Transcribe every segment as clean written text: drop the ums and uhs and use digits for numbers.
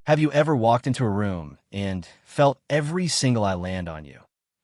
Have you ever walked into a room and felt every single eye land on you?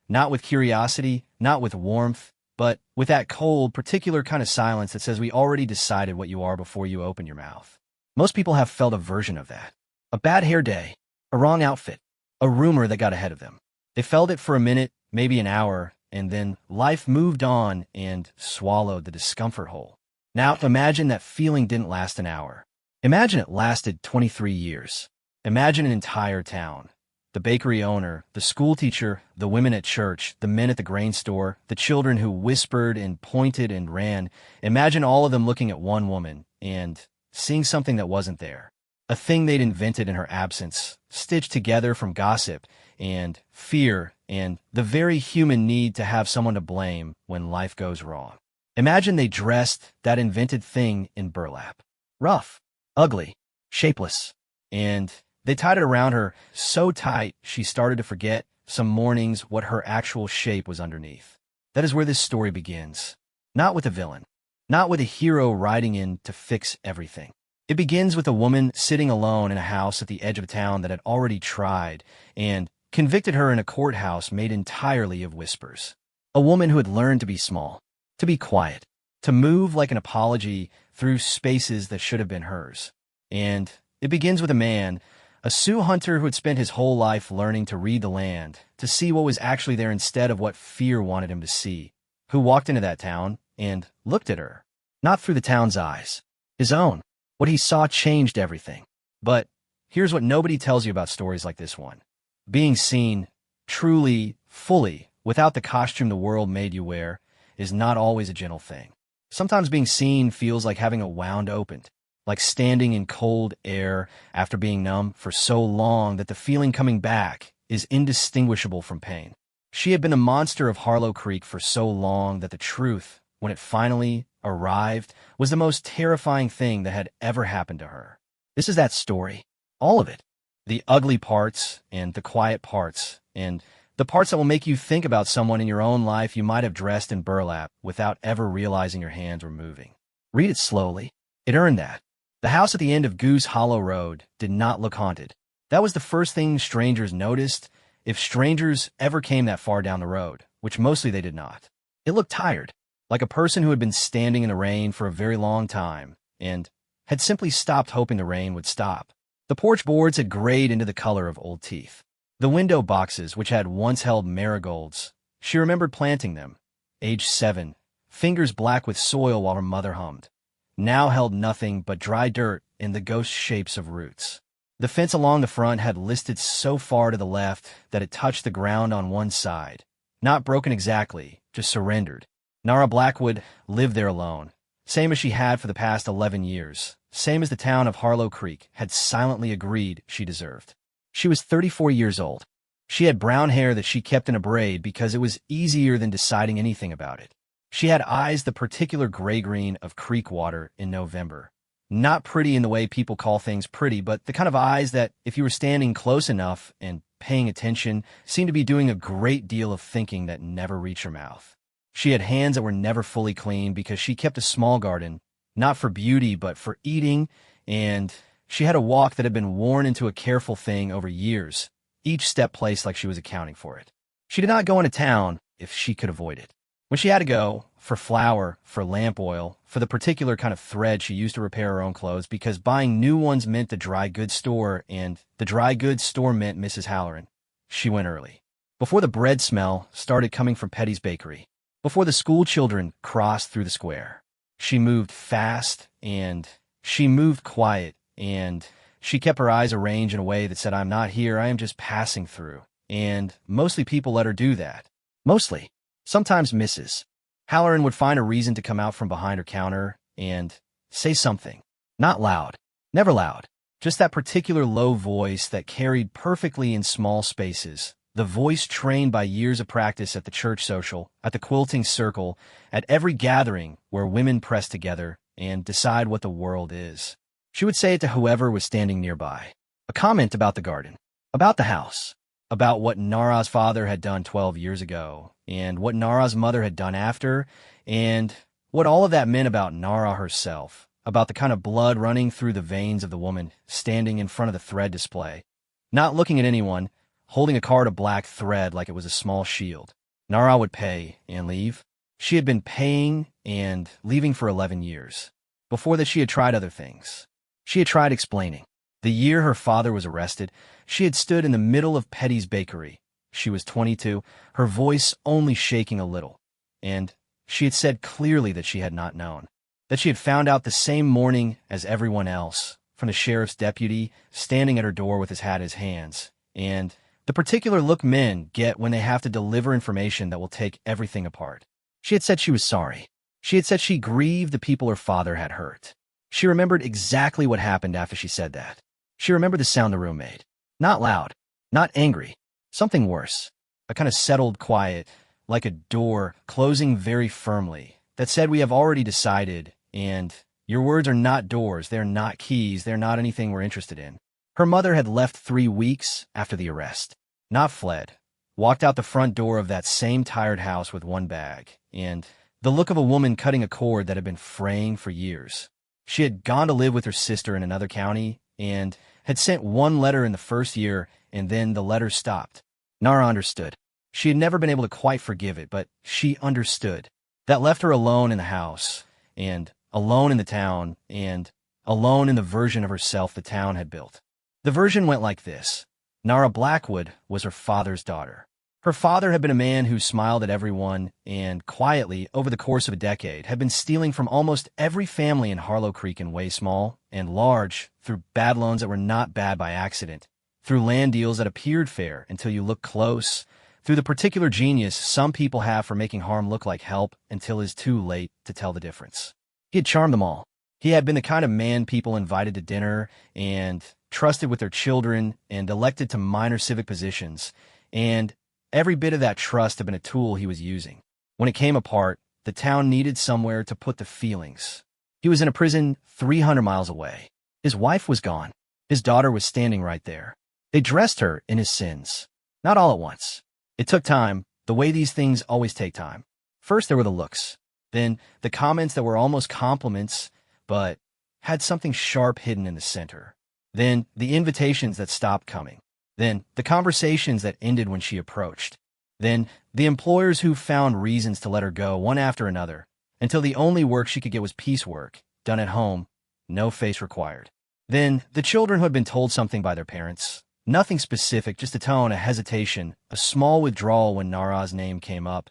Not with curiosity, not with warmth, but with that cold, particular kind of silence that says we already decided what you are before you open your mouth. Most people have felt a version of that. A bad hair day, a wrong outfit, a rumor that got ahead of them. They felt it for a minute, maybe an hour, and then life moved on and swallowed the discomfort whole. Now imagine that feeling didn't last an hour. Imagine it lasted 23 years. Imagine an entire town. The bakery owner, the school teacher, the women at church, the men at the grain store, the children who whispered and pointed and ran. Imagine all of them looking at one woman and seeing something that wasn't there. A thing they'd invented in her absence, stitched together from gossip and fear and the very human need to have someone to blame when life goes wrong. Imagine they dressed that invented thing in burlap. Rough, ugly, shapeless, and they tied it around her so tight she started to forget some mornings what her actual shape was underneath. That is where this story begins. Not with a villain, not with a hero riding in to fix everything. It begins with a woman sitting alone in a house at the edge of a town that had already tried and convicted her in a courthouse made entirely of whispers. A woman who had learned to be small, to be quiet, to move like an apology through spaces that should have been hers. And it begins with a man, a Sioux hunter who had spent his whole life learning to read the land, to see what was actually there instead of what fear wanted him to see, who walked into that town and looked at her, not through the town's eyes, his own. What he saw changed everything. But here's what nobody tells you about stories like this one. Being seen, truly, fully, without the costume the world made you wear, is not always a gentle thing. Sometimes being seen feels like having a wound opened, like standing in cold air after being numb for so long that the feeling coming back is indistinguishable from pain. She had been a monster of Harlow Creek for so long that the truth, when it finally arrived, was the most terrifying thing that had ever happened to her. This is that story. All of it. The ugly parts and the quiet parts and the parts that will make you think about someone in your own life you might have dressed in burlap without ever realizing your hands were moving. Read it slowly. It earned that. The house at the end of Goose Hollow Road did not look haunted. That was the first thing strangers noticed, if strangers ever came that far down the road, which mostly they did not. It looked tired, like a person who had been standing in the rain for a very long time and had simply stopped hoping the rain would stop. The porch boards had grayed into the color of old teeth. The window boxes, which had once held marigolds, she remembered planting them, age 7, fingers black with soil while her mother hummed, now held nothing but dry dirt in the ghost shapes of roots. The fence along the front had listed so far to the left that it touched the ground on one side. Not broken exactly, just surrendered. Nara Blackwood lived there alone, same as she had for the past 11 years, same as the town of Harlow Creek had silently agreed she deserved. She was 34 years old. She had brown hair that she kept in a braid because it was easier than deciding anything about it. She had eyes the particular gray-green of creek water in November. Not pretty in the way people call things pretty, but the kind of eyes that, if you were standing close enough and paying attention, seemed to be doing a great deal of thinking that never reached her mouth. She had hands that were never fully clean because she kept a small garden, not for beauty but for eating, and she had a walk that had been worn into a careful thing over years, each step placed like she was accounting for it. She did not go into town if she could avoid it. When she had to go, for flour, for lamp oil, for the particular kind of thread she used to repair her own clothes, because buying new ones meant the dry goods store, and the dry goods store meant Mrs. Halloran, she went early. Before the bread smell started coming from Petty's Bakery, before the school children crossed through the square. She moved fast, and she moved quiet, and she kept her eyes arranged in a way that said, "I'm not here, I am just passing through." And mostly people let her do that. Mostly. Sometimes Mrs. Halloran would find a reason to come out from behind her counter and say something. Not loud. Never loud. Just that particular low voice that carried perfectly in small spaces. The voice trained by years of practice at the church social, at the quilting circle, at every gathering where women press together and decide what the world is. She would say it to whoever was standing nearby. A comment about the garden, about the house, about what Nara's father had done 12 years ago, and what Nara's mother had done after, and what all of that meant about Nara herself, about the kind of blood running through the veins of the woman standing in front of the thread display, not looking at anyone, holding a card of black thread like it was a small shield. Nara would pay and leave. She had been paying and leaving for 11 years. Before that, she had tried other things. She had tried explaining. The year her father was arrested, she had stood in the middle of Petty's bakery. She was 22, her voice only shaking a little. And she had said clearly that she had not known. That she had found out the same morning as everyone else, from the sheriff's deputy standing at her door with his hat in his hands, and the particular look men get when they have to deliver information that will take everything apart. She had said she was sorry. She had said she grieved the people her father had hurt. She remembered exactly what happened after she said that. She remembered the sound the room made. Not loud, not angry, something worse. A kind of settled quiet, like a door closing very firmly, that said we have already decided, and your words are not doors, they're not keys, they're not anything we're interested in. Her mother had left 3 weeks after the arrest. Not fled. Walked out the front door of that same tired house with one bag, and the look of a woman cutting a cord that had been fraying for years. She had gone to live with her sister in another county, and had sent one letter in the first year, and then the letter stopped. Nara understood. She had never been able to quite forgive it, but she understood. That left her alone in the house, and alone in the town, and alone in the version of herself the town had built. The version went like this. Nara Blackwood was her father's daughter. Her father had been a man who smiled at everyone and quietly, over the course of a decade, had been stealing from almost every family in Harlow Creek in way small and large through bad loans that were not bad by accident, through land deals that appeared fair until you looked close, through the particular genius some people have for making harm look like help until it is too late to tell the difference. He had charmed them all. He had been the kind of man people invited to dinner and trusted with their children and elected to minor civic positions, and every bit of that trust had been a tool he was using. When it came apart, the town needed somewhere to put the feelings. He was in a prison 300 miles away. His wife was gone. His daughter was standing right there. They dressed her in his sins. Not all at once. It took time, the way these things always take time. First there were the looks. Then the comments that were almost compliments, but had something sharp hidden in the center. Then the invitations that stopped coming. Then the conversations that ended when she approached. Then the employers who found reasons to let her go one after another, until the only work she could get was piecework, done at home, no face required. Then the children who had been told something by their parents. Nothing specific, just a tone, a hesitation, a small withdrawal when Nara's name came up,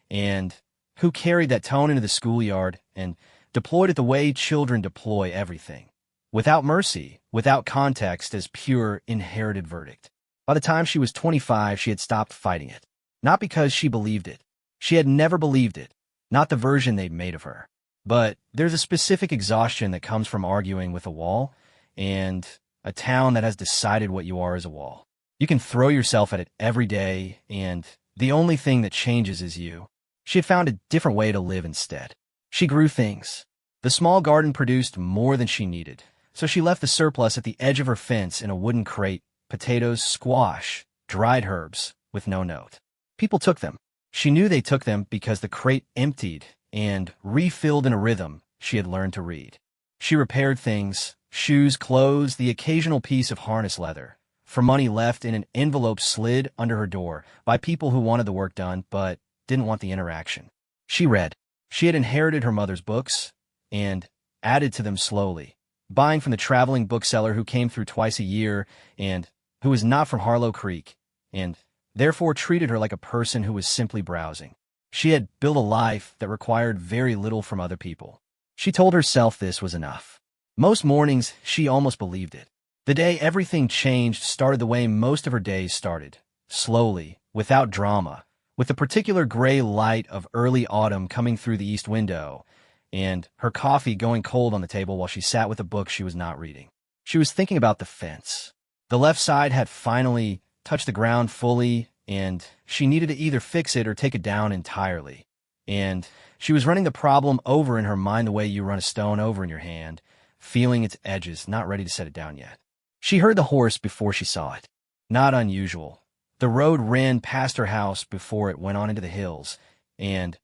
and who carried that tone into the schoolyard and deployed it the way children deploy everything. Without mercy, without context, as pure inherited verdict. By the time she was 25, she had stopped fighting it. Not because she believed it. She had never believed it. Not the version they'd made of her. But there's a specific exhaustion that comes from arguing with a wall, and a town that has decided what you are as a wall. You can throw yourself at it every day, and the only thing that changes is you. She had found a different way to live instead. She grew things. The small garden produced more than she needed, so she left the surplus at the edge of her fence in a wooden crate, potatoes, squash, dried herbs, with no note. People took them. She knew they took them because the crate emptied and refilled in a rhythm she had learned to read. She repaired things, shoes, clothes, the occasional piece of harness leather, for money left in an envelope slid under her door by people who wanted the work done but didn't want the interaction. She read. She had inherited her mother's books and added to them slowly, buying from the traveling bookseller who came through twice a year and who was not from Harlow Creek, and therefore treated her like a person who was simply browsing. She had built a life that required very little from other people. She told herself this was enough. Most mornings, she almost believed it. The day everything changed started the way most of her days started, slowly, without drama, with the particular gray light of early autumn coming through the east window, and her coffee going cold on the table while she sat with a book she was not reading. She was thinking about the fence. The left side had finally touched the ground fully, and she needed to either fix it or take it down entirely. And she was running the problem over in her mind the way you run a stone over in your hand, feeling its edges, not ready to set it down yet. She heard the horse before she saw it. Not unusual. The road ran past her house before it went on into the hills, and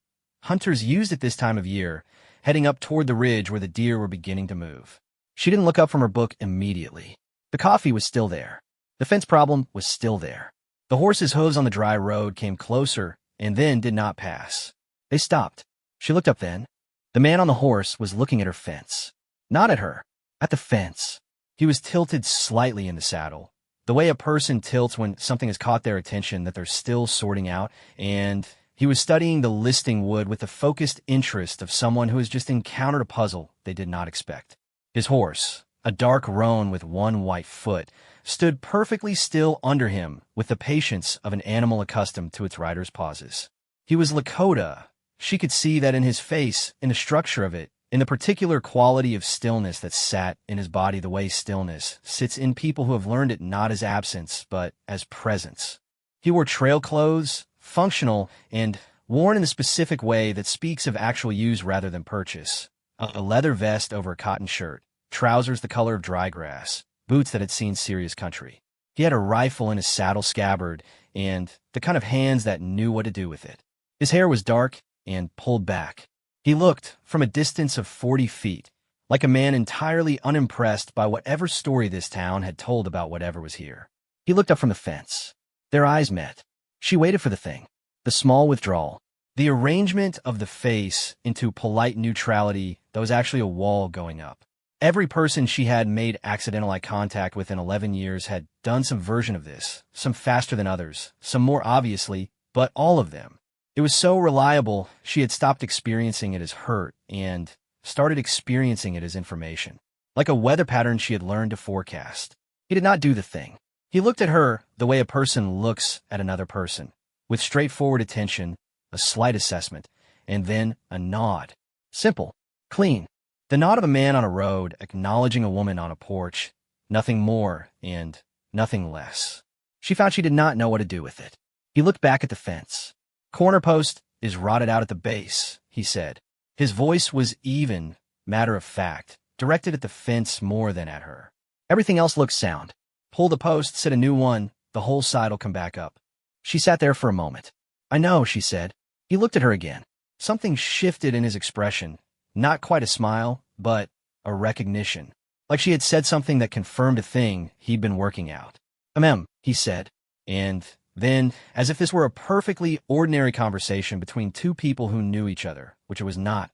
hunters used it this time of year heading up toward the ridge where the deer were beginning to move. She didn't look up from her book immediately. The coffee was still there. The fence problem was still there. The horse's hooves on the dry road came closer and then did not pass. They stopped. She looked up then. The man on the horse was looking at her fence. Not at her, at the fence. He was tilted slightly in the saddle, the way a person tilts when something has caught their attention that they're still sorting out, and he was studying the listing wood with the focused interest of someone who has just encountered a puzzle they did not expect. His horse, a dark roan with one white foot, stood perfectly still under him with the patience of an animal accustomed to its rider's pauses. He was Lakota. She could see that in his face, in the structure of it, in the particular quality of stillness that sat in his body the way stillness sits in people who have learned it not as absence, but as presence. He wore trail clothes, functional, and worn in the specific way that speaks of actual use rather than purchase. A leather vest over a cotton shirt, trousers the color of dry grass, boots that had seen serious country. He had a rifle in his saddle scabbard, and the kind of hands that knew what to do with it. His hair was dark and pulled back. He looked, from a distance of 40 feet, like a man entirely unimpressed by whatever story this town had told about whatever was here. He looked up from the fence. Their eyes met. She waited for the thing, the small withdrawal, the arrangement of the face into polite neutrality that was actually a wall going up. Every person she had made accidental eye contact with in 11 years had done some version of this, some faster than others, some more obviously, but all of them. It was so reliable, she had stopped experiencing it as hurt and started experiencing it as information, like a weather pattern she had learned to forecast. He did not do the thing. He looked at her the way a person looks at another person, with straightforward attention, a slight assessment, and then a nod. Simple, clean. The nod of a man on a road acknowledging a woman on a porch, nothing more and nothing less. She found she did not know what to do with it. He looked back at the fence. "Corner post is rotted out at the base," he said. His voice was even, matter of fact, directed at the fence more than at her. "Everything else looks sound. Pull the post, set a new one, the whole side'll come back up." She sat there for a moment. "I know," she said. He looked at her again. Something shifted in his expression. Not quite a smile, but a recognition. Like she had said something that confirmed a thing he'd been working out. He said. And then, as if this were a perfectly ordinary conversation between two people who knew each other, which it was not.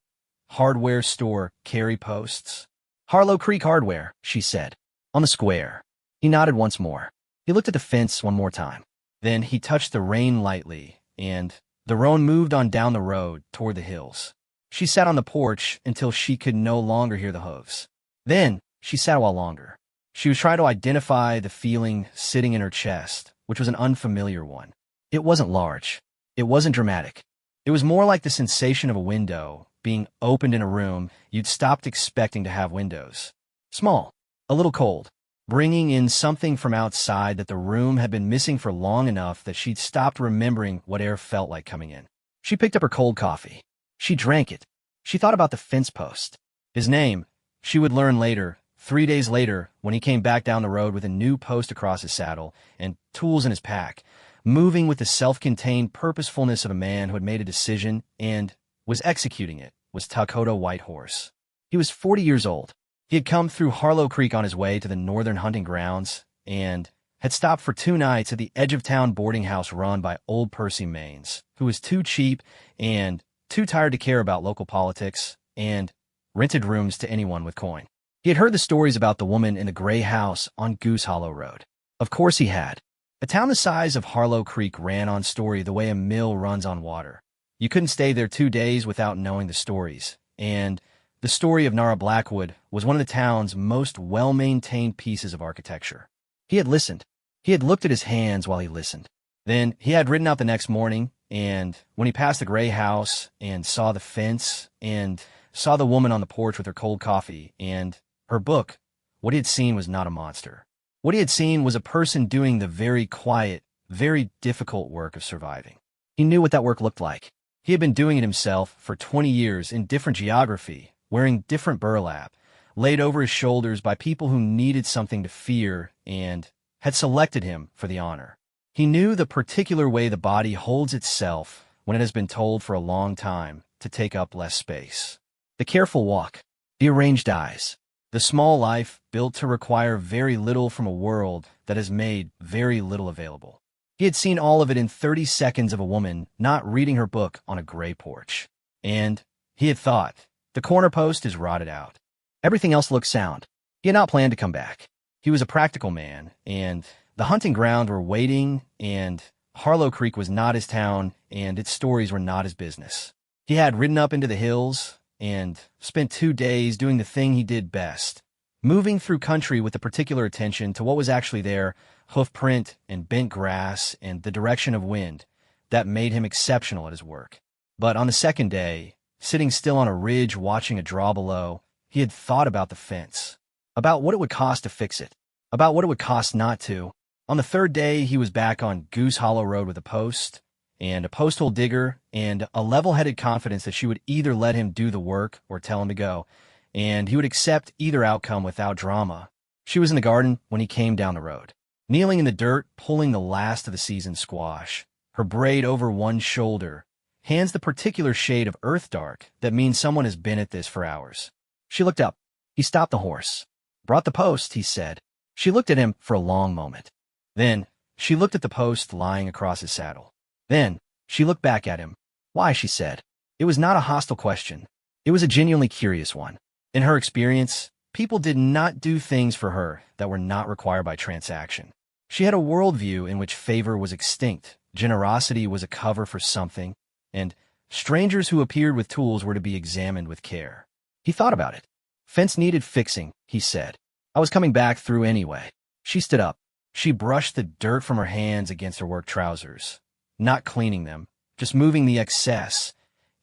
"Hardware store carry posts?" "Harlow Creek Hardware," she said. "On the square." He nodded once more. He looked at the fence one more time. Then he touched the rein lightly, and the roan moved on down the road toward the hills. She sat on the porch until she could no longer hear the hooves. Then she sat a while longer. She was trying to identify the feeling sitting in her chest, which was an unfamiliar one. It wasn't large. It wasn't dramatic. It was more like the sensation of a window being opened in a room you'd stopped expecting to have windows. Small, a little cold, bringing in something from outside that the room had been missing for long enough that she'd stopped remembering what air felt like coming in. She picked up her cold coffee. She drank it. She thought about the fence post. His name, she would learn later, 3 days later, when he came back down the road with a new post across his saddle and tools in his pack, moving with the self-contained purposefulness of a man who had made a decision and was executing it, was Dakota Whitehorse. He was 40 years old. He had come through Harlow Creek on his way to the northern hunting grounds and had stopped for 2 nights at the edge-of-town boarding house run by old Percy Maines, who was too cheap and too tired to care about local politics, and rented rooms to anyone with coin. He had heard the stories about the woman in the gray house on Goose Hollow Road. Of course he had. A town the size of Harlow Creek ran on story the way a mill runs on water. You couldn't stay there 2 days without knowing the stories, and the story of Nara Blackwood was one of the town's most well-maintained pieces of architecture. He had listened. He had looked at his hands while he listened. Then he had ridden out the next morning, and when he passed the gray house and saw the fence and saw the woman on the porch with her cold coffee and her book, what he had seen was not a monster. What he had seen was a person doing the very quiet, very difficult work of surviving. He knew what that work looked like. He had been doing it himself for 20 years in different geography, wearing different burlap, laid over his shoulders by people who needed something to fear and had selected him for the honor. He knew the particular way the body holds itself when it has been told for a long time to take up less space. The careful walk, the arranged eyes, the small life built to require very little from a world that has made very little available. He had seen all of it in 30 seconds of a woman not reading her book on a gray porch. And he had thought, the corner post is rotted out. Everything else looked sound. He had not planned to come back. He was a practical man, and the hunting ground were waiting, and Harlow Creek was not his town, and its stories were not his business. He had ridden up into the hills and spent 2 days doing the thing he did best, moving through country with a particular attention to what was actually there, hoof print and bent grass and the direction of wind, that made him exceptional at his work. But on the second day, sitting still on a ridge watching a draw below, he had thought about the fence, about what it would cost to fix it, about what it would cost not to. On the third day, he was back on Goose Hollow Road with a post, and a post-hole digger, and a level-headed confidence that she would either let him do the work or tell him to go, and he would accept either outcome without drama. She was in the garden when he came down the road, kneeling in the dirt, pulling the last of the season's squash, her braid over one shoulder, hands the particular shade of earth dark that means someone has been at this for hours. She looked up. He stopped the horse. Brought the post, he said. She looked at him for a long moment. Then she looked at the post lying across his saddle. Then she looked back at him. Why, she said. It was not a hostile question. It was a genuinely curious one. In her experience, people did not do things for her that were not required by transaction. She had a worldview in which favor was extinct, generosity was a cover for something, and strangers who appeared with tools were to be examined with care. He thought about it. Fence needed fixing, he said. I was coming back through anyway. She stood up. She brushed the dirt from her hands against her work trousers, not cleaning them, just moving the excess,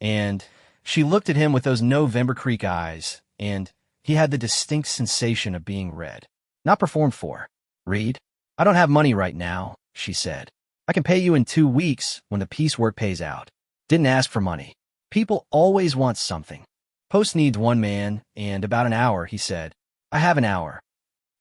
and she looked at him with those November Creek eyes, and he had the distinct sensation of being read, not performed for. Read? I don't have money right now, she said. I can pay you in 2 weeks when the piecework pays out. Didn't ask for money. People always want something. Post needs one man, and about an hour, he said. I have an hour.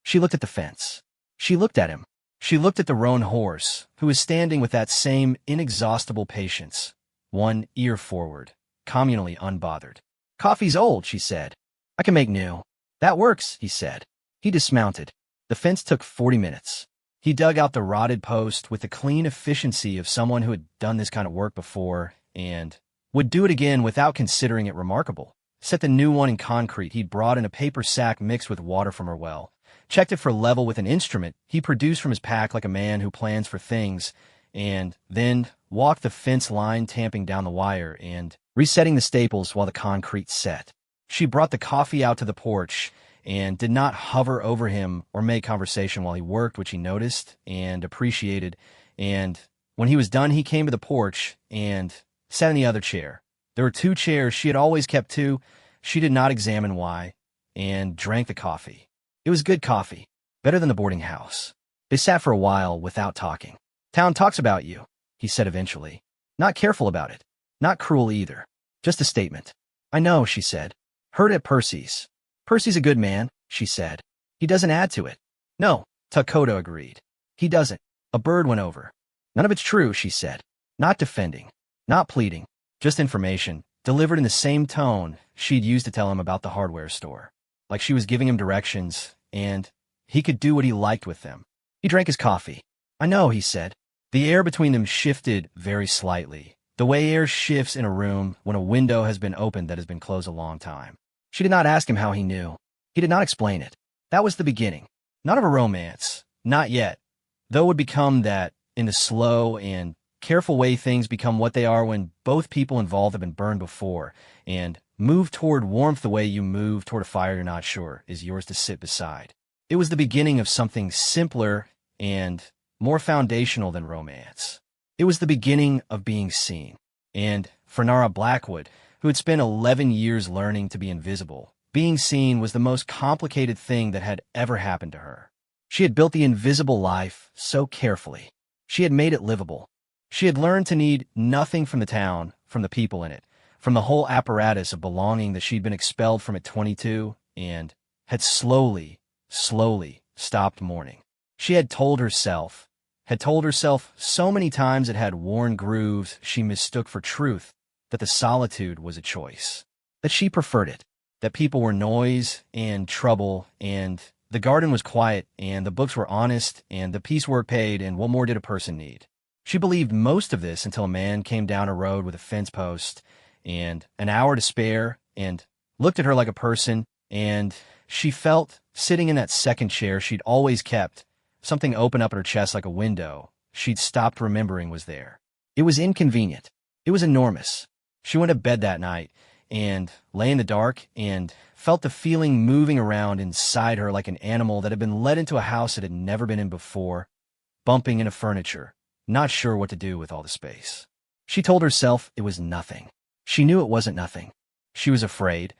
She looked at the fence. She looked at him. She looked at the roan horse, who was standing with that same inexhaustible patience, one ear forward, communally unbothered. Coffee's old, she said. I can make new. That works, he said. He dismounted. The fence took 40 minutes. He dug out the rotted post with the clean efficiency of someone who had done this kind of work before and would do it again without considering it remarkable. Set the new one in concrete he'd brought in a paper sack mixed with water from her well. Checked it for level with an instrument he produced from his pack like a man who plans for things, and then walked the fence line, tamping down the wire and resetting the staples while the concrete set. She brought the coffee out to the porch and did not hover over him or make conversation while he worked, which he noticed and appreciated. And when he was done, he came to the porch and sat in the other chair. There were 2 chairs. She had always kept 2. She did not examine why, and drank the coffee. It was good coffee, better than the boarding house. They sat for a while without talking. Town talks about you, he said eventually. Not careful about it. Not cruel either. Just a statement. I know, she said. Heard at Percy's. Percy's a good man, she said. He doesn't add to it. No, Takoto agreed. He doesn't. A bird went over. None of it's true, she said. Not defending. Not pleading. Just information, delivered in the same tone she'd used to tell him about the hardware store. Like she was giving him directions, and he could do what he liked with them. He drank his coffee. I know, he said. The air between them shifted very slightly, the way air shifts in a room when a window has been opened that has been closed a long time. She did not ask him how he knew. He did not explain it. That was the beginning. Not of a romance. Not yet. Though it would become that in the slow and careful way things become what they are when both people involved have been burned before, and move toward warmth the way you move toward a fire you're not sure is yours to sit beside. It was the beginning of something simpler and more foundational than romance. It was the beginning of being seen. And for Nara Blackwood, who had spent 11 years learning to be invisible, being seen was the most complicated thing that had ever happened to her. She had built the invisible life so carefully. She had made it livable. She had learned to need nothing from the town, from the people in it, from the whole apparatus of belonging that she'd been expelled from at 22, and had slowly stopped mourning. She had told herself so many times it had worn grooves she mistook for truth, that the solitude was a choice. that she preferred it, that people were noise and trouble, and the garden was quiet, and the books were honest, and the piecework paid, and what more did a person need? She believed most of this until a man came down a road with a fence post and an hour to spare and looked at her like a person, and she felt, sitting in that second chair she'd always kept, something open up in her chest like a window she'd stopped remembering was there. It was inconvenient. It was enormous. She went to bed that night and lay in the dark and felt the feeling moving around inside her like an animal that had been led into a house it had never been in before, bumping into furniture, not sure what to do with all the space. She told herself it was nothing. She knew it wasn't nothing. She was afraid,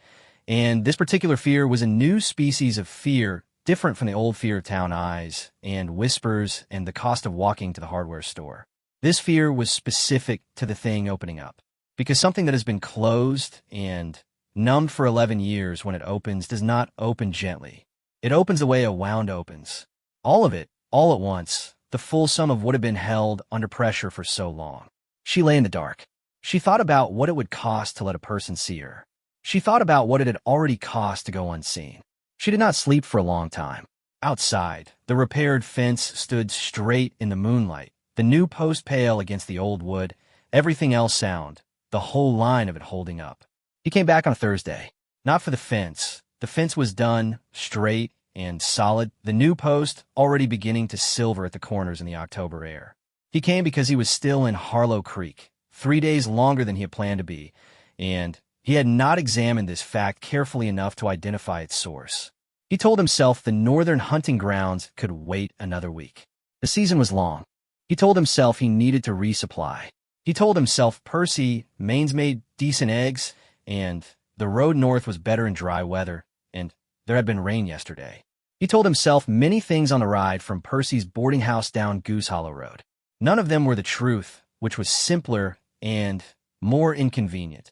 and this particular fear was a new species of fear, different from the old fear of town eyes and whispers and the cost of walking to the hardware store. This fear was specific to the thing opening up, because something that has been closed and numbed for 11 years when it opens does not open gently. It opens the way a wound opens. All of it, all at once, the full sum of what had been held under pressure for so long. She lay in the dark. She thought about what it would cost to let a person see her. She thought about what it had already cost to go unseen. She did not sleep for a long time. Outside, the repaired fence stood straight in the moonlight, the new post pale against the old wood, everything else sound, the whole line of it holding up. He came back on Thursday. Not for the fence. The fence was done, straight and solid, the new post already beginning to silver at the corners in the October air. He came because he was still in Harlow Creek, 3 days longer than he had planned to be, and he had not examined this fact carefully enough to identify its source. He told himself the northern hunting grounds could wait another week. The season was long. He told himself he needed to resupply. He told himself Percy, Maine's made decent eggs, and the road north was better in dry weather, and there had been rain yesterday. He told himself many things on the ride from Percy's boarding house down Goose Hollow Road. None of them were the truth, which was simpler and more inconvenient.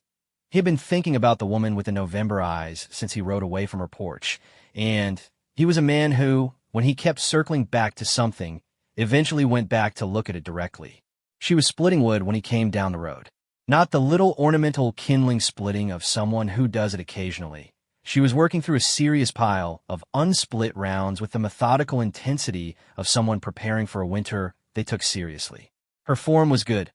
He had been thinking about the woman with the November eyes since he rode away from her porch, and he was a man who, when he kept circling back to something, eventually went back to look at it directly. She was splitting wood when he came down the road. Not the little ornamental kindling splitting of someone who does it occasionally. She was working through a serious pile of unsplit rounds with the methodical intensity of someone preparing for a winter they took seriously. Her form was good.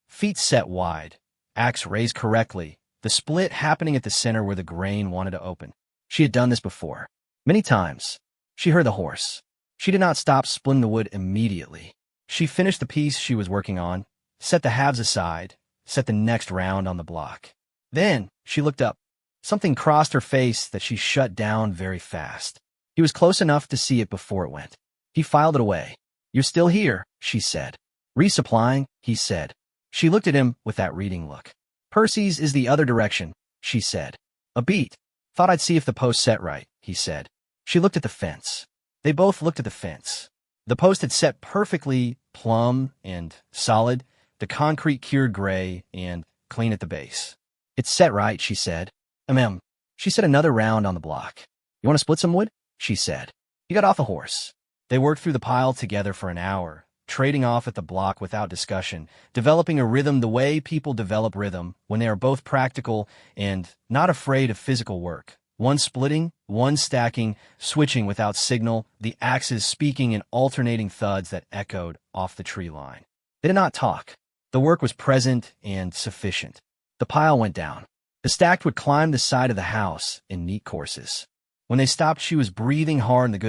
Feet set wide, axe raised correctly, the split happening at the center where the grain wanted to open. She had done this before. Many times. She heard the horse. She did not stop splitting the wood immediately. She finished the piece she was working on, set the halves aside, set the next round on the block. Then she looked up. Something crossed her face that she shut down very fast. He was close enough to see it before it went. He filed it away. "You're still here," she said. "Resupplying," he said. She looked at him with that reading look. "Percy's is the other direction," she said. "A beat. Thought I'd see if the post set right," he said. She looked at the fence. They both looked at the fence. The post had set perfectly plumb and solid, the concrete cured gray and clean at the base. "It's set right," she said. She set another round on the block. "You want to split some wood?" she said. He got off the horse. They worked through the pile together for an hour, trading off at the block without discussion, developing a rhythm the way people develop rhythm when they are both practical and not afraid of physical work. One splitting, one stacking, switching without signal, the axes speaking in alternating thuds that echoed off the tree line. They did not talk. The work was present and sufficient. The pile went down. The stacked would climb the side of the house in neat courses. When they stopped, she was breathing hard in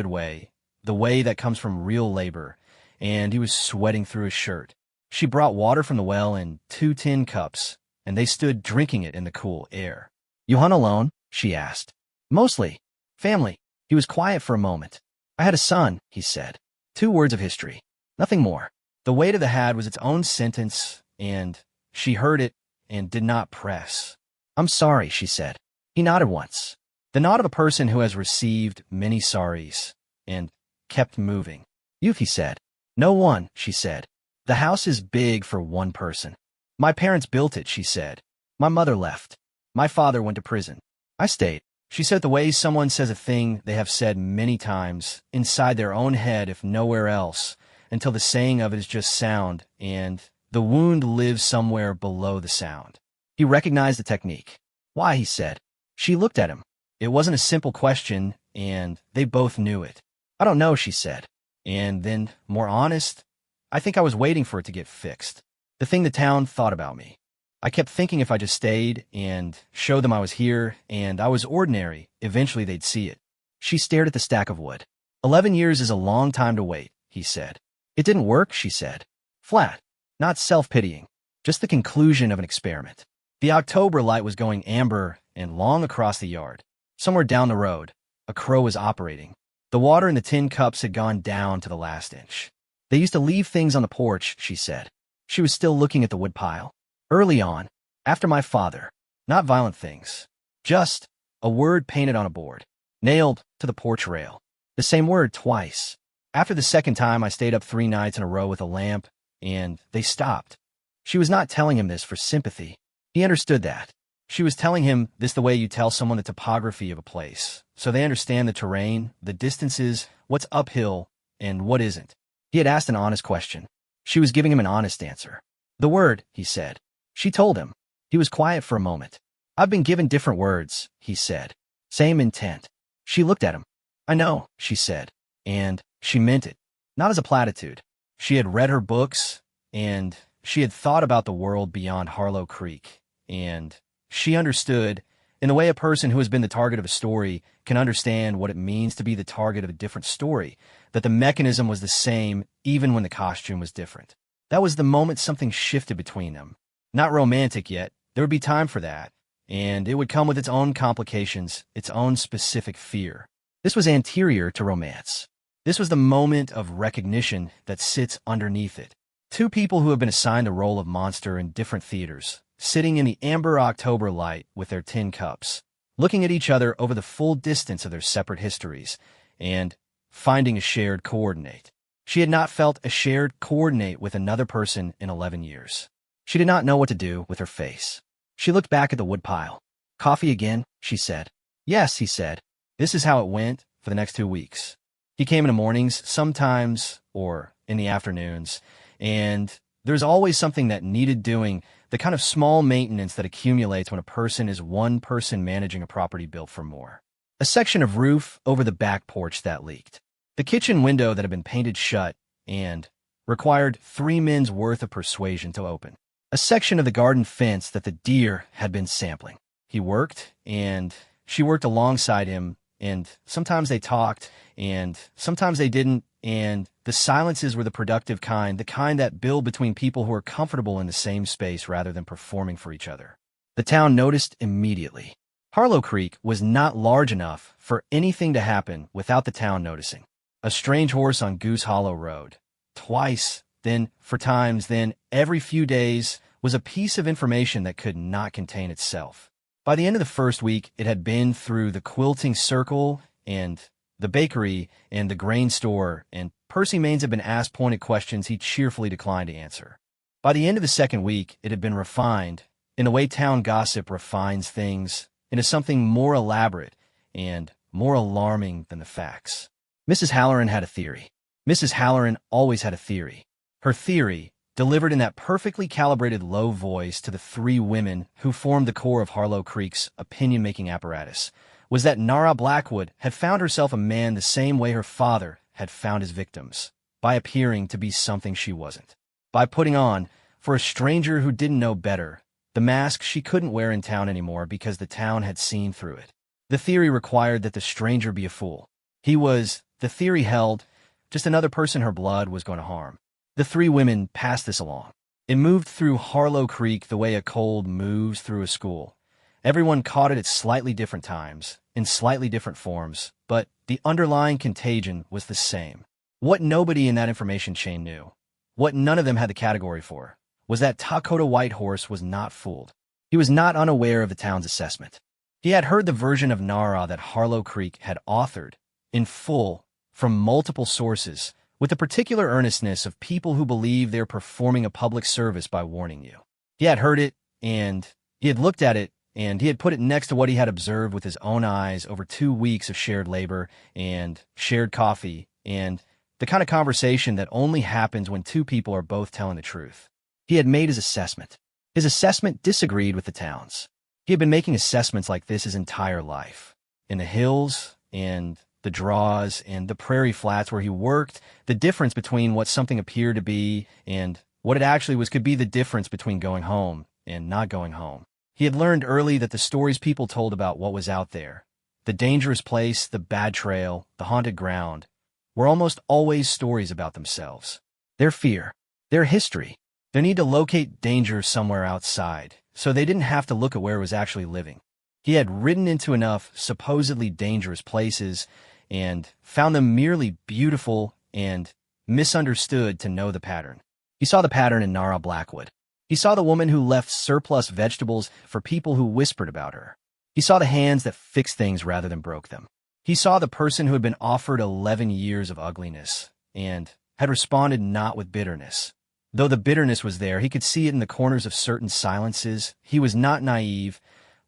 the way that comes from real labor, and he was sweating through his shirt. She brought water from the well in 2 tin cups, and they stood drinking it in the cool air. "You hunt alone?" she asked. "Mostly. Family." He was quiet for a moment. "I had a son," he said. 2 words of history. Nothing more. The weight of the had was its own sentence, and she heard it and did not press. "I'm sorry," she said. He nodded once. The nod of a person who has received many sorries, and kept moving. "You've," he said. "No one," she said. "The house is big for one person. My parents built it," she said. "My mother left. My father went to prison. I stayed." She said the way someone says a thing they have said many times, inside their own head if nowhere else, until the saying of it is just sound, and the wound lives somewhere below the sound. He recognized the technique. "Why?" he said. She looked at him. It wasn't a simple question, and they both knew it. I don't know, she said. And then, more honest, I think I was waiting for it to get fixed. The thing the town thought about me. I kept thinking if I just stayed and showed them I was here and I was ordinary, eventually they'd see it. She stared at the stack of wood. 11 years is a long time to wait, he said. It didn't work, she said. Flat. Not self-pitying. Just the conclusion of an experiment. The October light was going amber and long across the yard. Somewhere down the road, a crow was operating. The water in the tin cups had gone down to the last inch. They used to leave things on the porch, she said. She was still looking at the wood pile. Early on, after my father. Not violent things. Just a word painted on a board. Nailed to the porch rail. The same word twice. After the second time, I stayed up 3 nights in a row with a lamp, and they stopped. She was not telling him this for sympathy. He understood that. She was telling him this the way you tell someone the topography of a place, so they understand the terrain, the distances, what's uphill, and what isn't. He had asked an honest question. She was giving him an honest answer. The word, he said. She told him. He was quiet for a moment. I've been given different words, he said. Same intent. She looked at him. I know, she said. And she meant it. Not as a platitude. She had read her books, and she had thought about the world beyond Harlow Creek, and she understood, in the way a person who has been the target of a story can understand what it means to be the target of a different story, that the mechanism was the same even when the costume was different. That was the moment something shifted between them. Not romantic yet. There would be time for that, and it would come with its own complications, its own specific fear. This was anterior to romance. This was the moment of recognition that sits underneath it. Two people who have been assigned the role of monster in different theaters, sitting in the amber October light with their tin cups, looking at each other over the full distance of their separate histories, and finding a shared coordinate. She had not felt a shared coordinate with another person in 11 years. She did not know what to do with her face. She looked back at the woodpile. Coffee again, she said. Yes, he said. This is how it went for the next 2 weeks. He came in the mornings, sometimes, or in the afternoons, and there's always something that needed doing, the kind of small maintenance that accumulates when a person is one person managing a property built for more. A section of roof over the back porch that leaked. The kitchen window that had been painted shut and required 3 men's worth of persuasion to open. A section of the garden fence that the deer had been sampling. He worked, and she worked alongside him, and sometimes they talked, and sometimes they didn't, and the silences were the productive kind, the kind that build between people who are comfortable in the same space rather than performing for each other. The town noticed immediately. Harlow Creek was not large enough for anything to happen without the town noticing. A strange horse on Goose Hollow Road. Twice, then, for times, then, every few days, was a piece of information that could not contain itself. By the end of the first week, it had been through the quilting circle and the bakery and the grain store, and Percy Maines had been asked pointed questions he cheerfully declined to answer. By the end of the second week, it had been refined, in the way town gossip refines things, into something more elaborate and more alarming than the facts. Mrs. Halloran had a theory. Mrs. Halloran always had a theory. Her theory, delivered in that perfectly calibrated low voice to the 3 women who formed the core of Harlow Creek's opinion-making apparatus, was that Nara Blackwood had found herself a man the same way her father had found his victims, by appearing to be something she wasn't. By putting on, for a stranger who didn't know better, the mask she couldn't wear in town anymore because the town had seen through it. The theory required that the stranger be a fool. He was, the theory held, just another person her blood was going to harm. The 3 women passed this along. It moved through Harlow Creek the way a cold moves through a school. Everyone caught it at slightly different times, in slightly different forms, but the underlying contagion was the same. What nobody in that information chain knew, what none of them had the category for, was that Takota Whitehorse was not fooled. He was not unaware of the town's assessment. He had heard the version of Nara that Harlow Creek had authored, in full, from multiple sources, with the particular earnestness of people who believe they're performing a public service by warning you. He had heard it, and he had looked at it, and he had put it next to what he had observed with his own eyes over 2 weeks of shared labor and shared coffee and the kind of conversation that only happens when 2 people are both telling the truth. He had made his assessment. His assessment disagreed with the town's. He had been making assessments like this his entire life. In the hills, and the draws, and the prairie flats where he worked, the difference between what something appeared to be and what it actually was could be the difference between going home and not going home. He had learned early that the stories people told about what was out there, the dangerous place, the bad trail, the haunted ground, were almost always stories about themselves. Their fear, their history, their need to locate danger somewhere outside, so they didn't have to look at where it was actually living. He had ridden into enough supposedly dangerous places and found them merely beautiful and misunderstood to know the pattern. He saw the pattern in Nara Blackwood. He saw the woman who left surplus vegetables for people who whispered about her. He saw the hands that fixed things rather than broke them. He saw the person who had been offered 11 years of ugliness and had responded not with bitterness. Though the bitterness was there, he could see it in the corners of certain silences. He was not naive,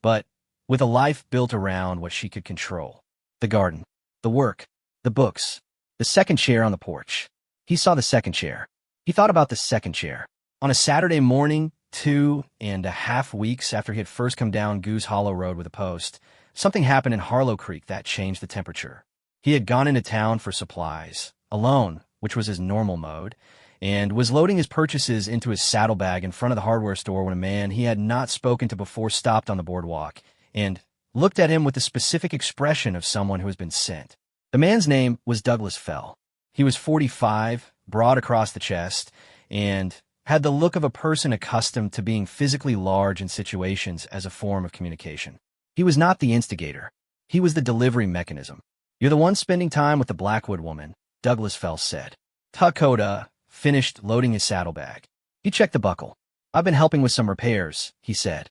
but with a life built around what she could control. The garden, the work, the books, the second chair on the porch. He saw the second chair. He thought about the second chair. On a Saturday morning, 2.5 weeks after he had first come down Goose Hollow Road with a post, something happened in Harlow Creek that changed the temperature. He had gone into town for supplies, alone, which was his normal mode, and was loading his purchases into his saddlebag in front of the hardware store when a man he had not spoken to before stopped on the boardwalk and looked at him with the specific expression of someone who has been sent. The man's name was Douglas Fell. He was 45, broad across the chest, and had the look of a person accustomed to being physically large in situations as a form of communication. He was not the instigator. He was the delivery mechanism. "You're the one spending time with the Blackwood woman," Douglas Fell said. Dakota finished loading his saddlebag. He checked the buckle. "I've been helping with some repairs," he said.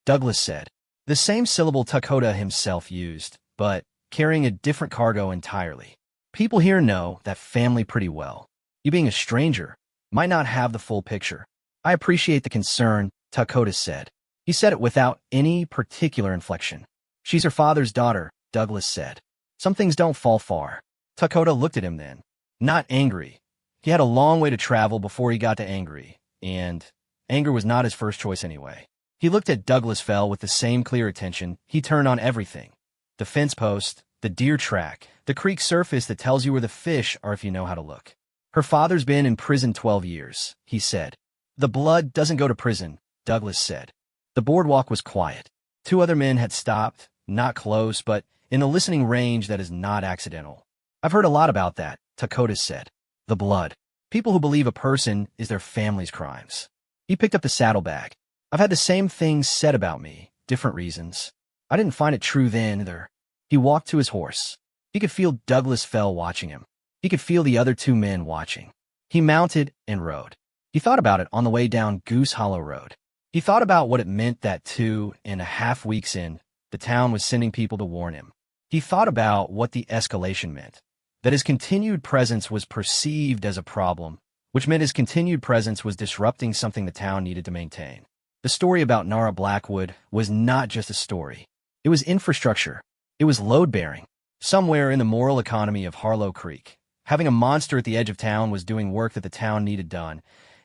Douglas said. The same syllable Dakota himself used, but carrying a different cargo entirely. "People here know that family pretty well. You being a stranger might not have the full picture. I appreciate the concern," Dakota said. He said it without any particular inflection. "She's her father's daughter," Douglas said. "Some things don't fall far." Dakota looked at him then. Not angry. He had a long way to travel before he got to angry, and anger was not his first choice anyway. He looked at Douglas Fell with the same clear attention he turned on everything. The fence post, the deer track, the creek surface that tells you where the fish are if you know how to look. "Her father's been in prison 12 years, he said. "The blood doesn't go to prison," Douglas said. The boardwalk was quiet. 2 other men had stopped, not close, but in the listening range that is not accidental. "I've heard a lot about that," Dakota said. "The blood. People who believe a person is their family's crimes." He picked up the saddlebag. "I've had the same things said about me, different reasons. I didn't find it true then either." He walked to his horse. He could feel Douglas Fell watching him. He could feel the other 2 men watching. He mounted and rode. He thought about it on the way down Goose Hollow Road. He thought about what it meant that 2.5 weeks in, the town was sending people to warn him. He thought about what the escalation meant, that his continued presence was perceived as a problem, which meant his continued presence was disrupting something the town needed to maintain. The story about Nara Blackwood was not just a story. It was infrastructure. It was load-bearing. Somewhere in the moral economy of Harlow Creek, having a monster at the edge of town was doing work that the town needed done,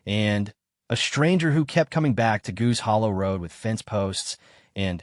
and a stranger who kept coming back to Goose Hollow Road with fence posts and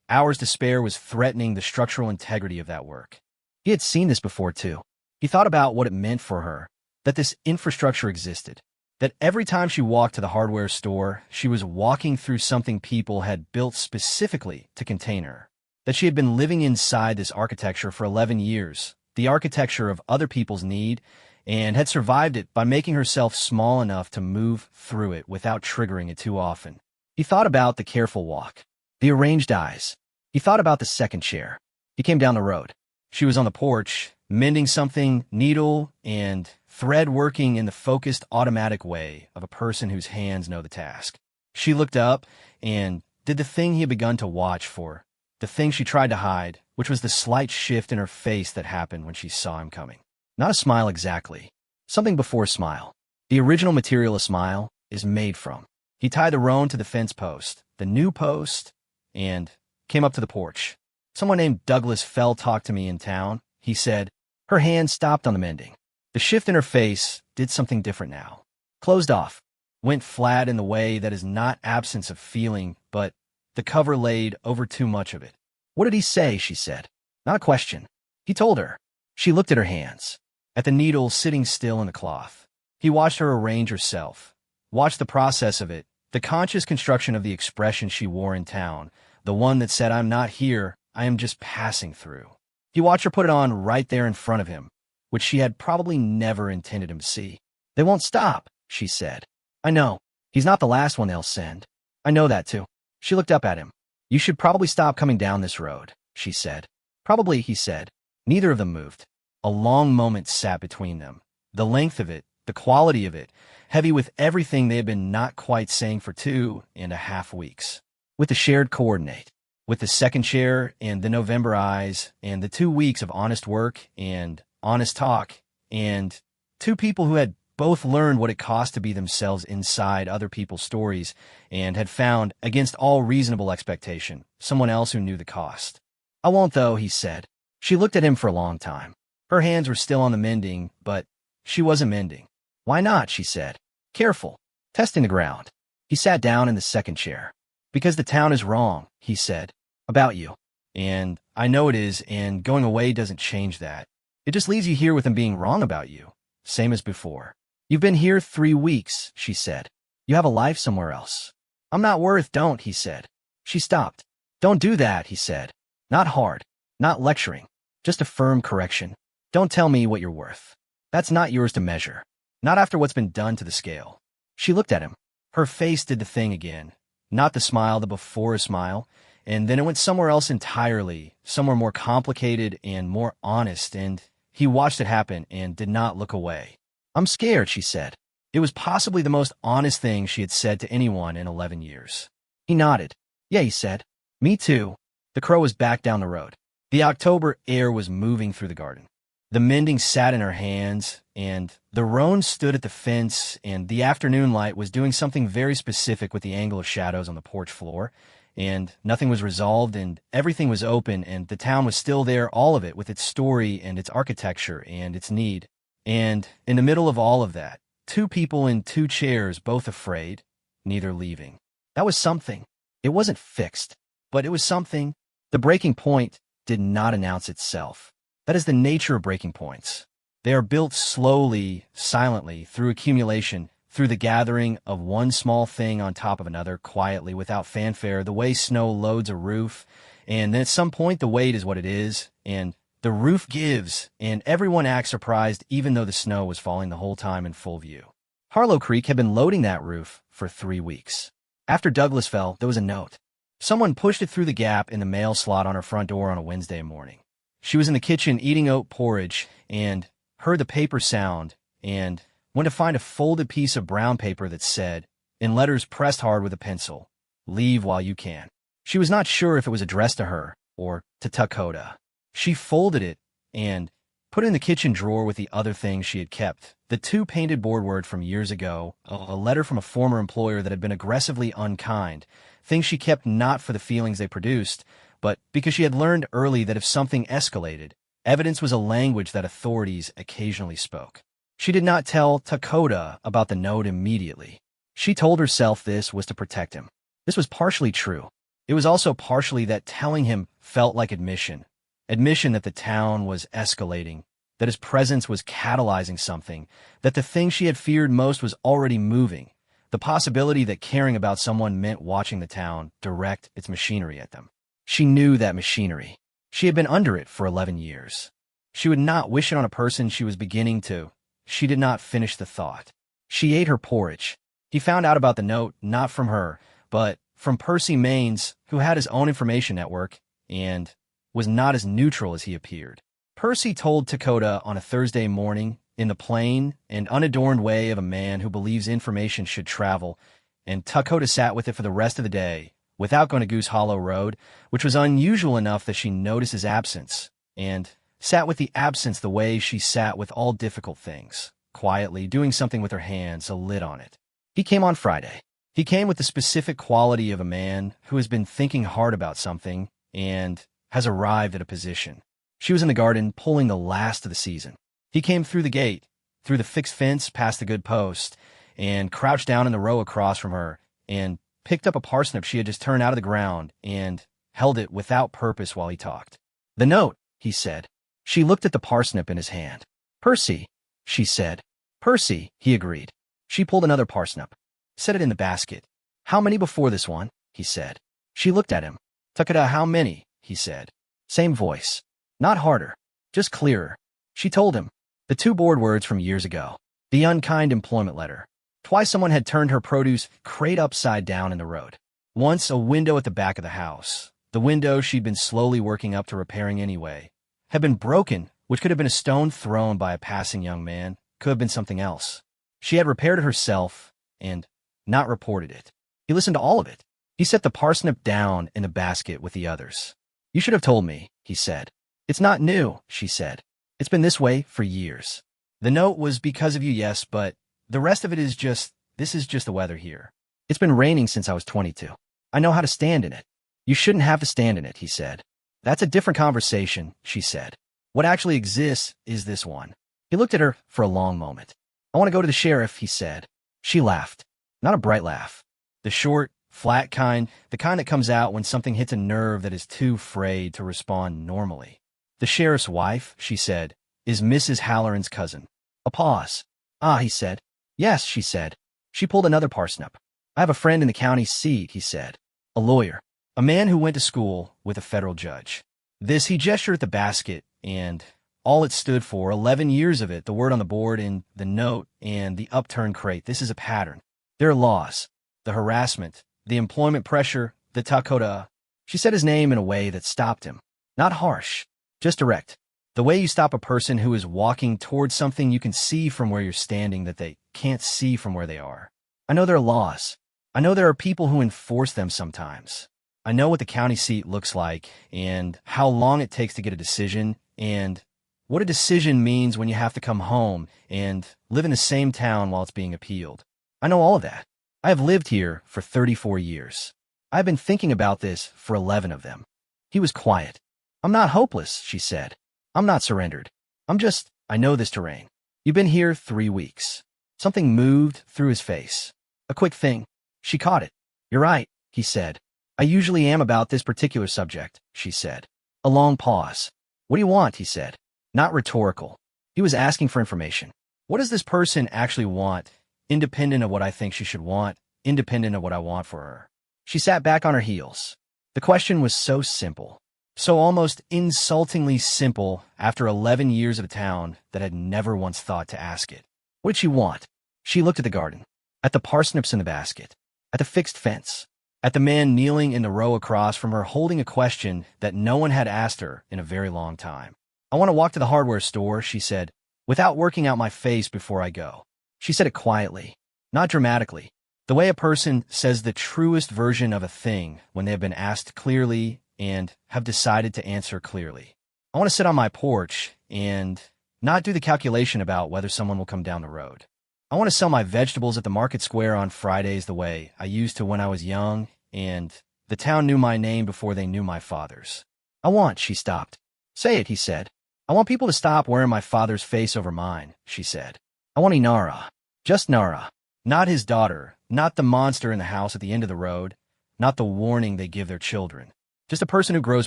hours to spare was threatening the structural integrity of that work. He had seen this before, too. He thought about what it meant for her, that this infrastructure existed, that every time she walked to the hardware store, she was walking through something people had built specifically to contain her, that she had been living inside this architecture for 11 years, the architecture of other people's need, and had survived it by making herself small enough to move through it without triggering it too often. He thought about the careful walk, the arranged eyes. He thought about the second chair. He came down the road. She was on the porch, mending something, needle and thread working in the focused, automatic way of a person whose hands know the task. She looked up and did the thing he had begun to watch for, the thing she tried to hide, which was the slight shift in her face that happened when she saw him coming. Not a smile exactly. Something before a smile. The original material a smile is made from. He tied the roan to the fence post, the new post, and came up to the porch. "Someone named Douglas Fell talked to me in town," he said. Her hand stopped on the mending. The shift in her face did something different now. Closed off. Went flat in the way that is not absence of feeling, but the cover laid over too much of it. What did he say? She said. Not a question. He told her. She looked at her hands, at the needle sitting still in the cloth. He watched her arrange herself, watched the process of it, the conscious construction of the expression she wore in town, the one that said, I'm not here, I am just passing through. He watched her put it on right there in front of him, which she had probably never intended him to see. They won't stop, she said. I know. He's not the last one they'll send. I know that too. She looked up at him. You should probably stop coming down this road, she said. Probably, he said. Neither of them moved. A long moment sat between them. The length of it, the quality of it, heavy with everything they had been not quite saying for 2.5 weeks. With the shared coordinate, with the second chair and the November eyes and the 2 weeks of honest work and honest talk and two people who had both learned what it cost to be themselves inside other people's stories and had found, against all reasonable expectation, someone else who knew the cost. I won't though, he said. She looked at him for a long time. Her hands were still on the mending, but she wasn't mending. Why not, she said. Careful. Testing the ground. He sat down in the second chair. Because the town is wrong, he said. About you. And I know it is, and going away doesn't change that. It just leaves you here with them being wrong about you. Same as before. You've been here 3 weeks, she said. You have a life somewhere else. I'm not worth, don't, he said. She stopped. Don't do that, he said. Not hard. Not lecturing. Just a firm correction. Don't tell me what you're worth. That's not yours to measure. Not after what's been done to the scale. She looked at him. Her face did the thing again. Not the smile, the before smile. And then it went somewhere else entirely, somewhere more complicated and more honest, and he watched it happen and did not look away. I'm scared, she said. It was possibly the most honest thing she had said to anyone in 11 years. He nodded. Yeah, he said. Me too. The crow was back down the road. The October air was moving through the garden. The mending sat in her hands, and the roan stood at the fence, and the afternoon light was doing something very specific with the angle of shadows on the porch floor, and nothing was resolved, and everything was open, and the town was still there, all of it, with its story and its architecture and its need. And in the middle of all of that, 2 people in 2 chairs, both afraid, neither leaving. That was something. It wasn't fixed, but it was something. The breaking point did not announce itself. That is the nature of breaking points. They are built slowly, silently, through accumulation, through the gathering of one small thing on top of another, quietly, without fanfare, the way snow loads a roof, and then at some point the weight is what it is, and the roof gives, and everyone acts surprised even though the snow was falling the whole time in full view. Harlow Creek had been loading that roof for 3 weeks. After Douglas fell, there was a note. Someone pushed it through the gap in the mail slot on her front door on a Wednesday morning. She was in the kitchen eating oat porridge and heard the paper sound and went to find a folded piece of brown paper that said, in letters pressed hard with a pencil, leave while you can. She was not sure if it was addressed to her or to Dakota. She folded it and put it in the kitchen drawer with the other things she had kept. The 2 painted boardword from years ago, a letter from a former employer that had been aggressively unkind, things she kept not for the feelings they produced, but because she had learned early that if something escalated, evidence was a language that authorities occasionally spoke. She did not tell Dakota about the note immediately. She told herself this was to protect him. This was partially true. It was also partially that telling him felt like admission that the town was escalating, that his presence was catalyzing something, that the thing she had feared most was already moving, the possibility that caring about someone meant watching the town direct its machinery at them. She knew that machinery. She had been under it for 11 years. She would not wish it on a person she was beginning to. She did not finish the thought. She ate her porridge. He found out about the note, not from her, but from Percy Maines, who had his own information network and was not as neutral as he appeared. Percy told Dakota on a Thursday morning, in the plain and unadorned way of a man who believes information should travel, and Dakota sat with it for the rest of the day, without going to Goose Hollow Road, which was unusual enough that she noticed his absence, and sat with the absence the way she sat with all difficult things, quietly doing something with her hands, a lid on it. He came on Friday. He came with the specific quality of a man who has been thinking hard about something and has arrived at a position. She was in the garden pulling the last of the season. He came through the gate, through the fixed fence past the good post, and crouched down in the row across from her, and picked up a parsnip she had just turned out of the ground and held it without purpose while he talked. "The note," he said. She looked at the parsnip in his hand. "Percy," she said. "Percy," he agreed. She pulled another parsnip. "Set it in the basket." "How many before this one?" he said. She looked at him. "Takada, how many?" he said. Same voice. Not harder, just clearer. She told him. The two board words from years ago. The unkind employment letter. Twice someone had turned her produce crate upside down in the road. Once a window at the back of the house. The window she'd been slowly working up to repairing anyway. Had been broken, which could have been a stone thrown by a passing young man. Could have been something else. She had repaired it herself and not reported it. He listened to all of it. He set the parsnip down in the basket with the others. "You should have told me," he said. "It's not new," she said. "It's been this way for years. The note was because of you, yes, but the rest of it is just, this is just the weather here. It's been raining since I was 22. I know how to stand in it." "You shouldn't have to stand in it," he said. "That's a different conversation," she said. "What actually exists is this one." He looked at her for a long moment. "I want to go to the sheriff," he said. She laughed. Not a bright laugh. The short, flat kind, the kind that comes out when something hits a nerve that is too frayed to respond normally. "The sheriff's wife," she said, "is Mrs. Halloran's cousin." A pause. "Ah," he said. "Yes," she said. She pulled another parsnip. "I have a friend in the county seat," he said. "A lawyer. A man who went to school with a federal judge." This, he gestured at the basket, and all it stood for, 11 years of it, the word on the board and the note and the upturned crate. This is a pattern. There are laws. The harassment, the employment pressure, the takoda. She said his name in a way that stopped him. Not harsh, just direct. The way you stop a person who is walking towards something you can see from where you're standing that they can't see from where they are. "I know there are laws. I know there are people who enforce them sometimes. I know what the county seat looks like and how long it takes to get a decision and what a decision means when you have to come home and live in the same town while it's being appealed. I know all of that. I have lived here for 34 years. I've been thinking about this for 11 of them." He was quiet. "I'm not hopeless," she said. "I'm not surrendered. I know this terrain. You've been here 3 weeks." Something moved through his face. A quick thing. She caught it. "You're right," he said. "I usually am about this particular subject," she said. A long pause. "What do you want?" he said. Not rhetorical. He was asking for information. What does this person actually want, independent of what I think she should want, independent of what I want for her? She sat back on her heels. The question was so simple, so almost insultingly simple after 11 years of a town that had never once thought to ask it. What did she want? She looked at the garden, at the parsnips in the basket, at the fixed fence, at the man kneeling in the row across from her holding a question that no one had asked her in a very long time. "I want to walk to the hardware store," she said, "without working out my face before I go." She said it quietly, not dramatically, the way a person says the truest version of a thing when they have been asked clearly and have decided to answer clearly. "I want to sit on my porch and not do the calculation about whether someone will come down the road. I want to sell my vegetables at the market square on Fridays the way I used to when I was young, and the town knew my name before they knew my father's. I want," she stopped. "Say it," he said. "I want people to stop wearing my father's face over mine," she said. "I want Inara. Just Nara. Not his daughter, not the monster in the house at the end of the road, not the warning they give their children. Just a person who grows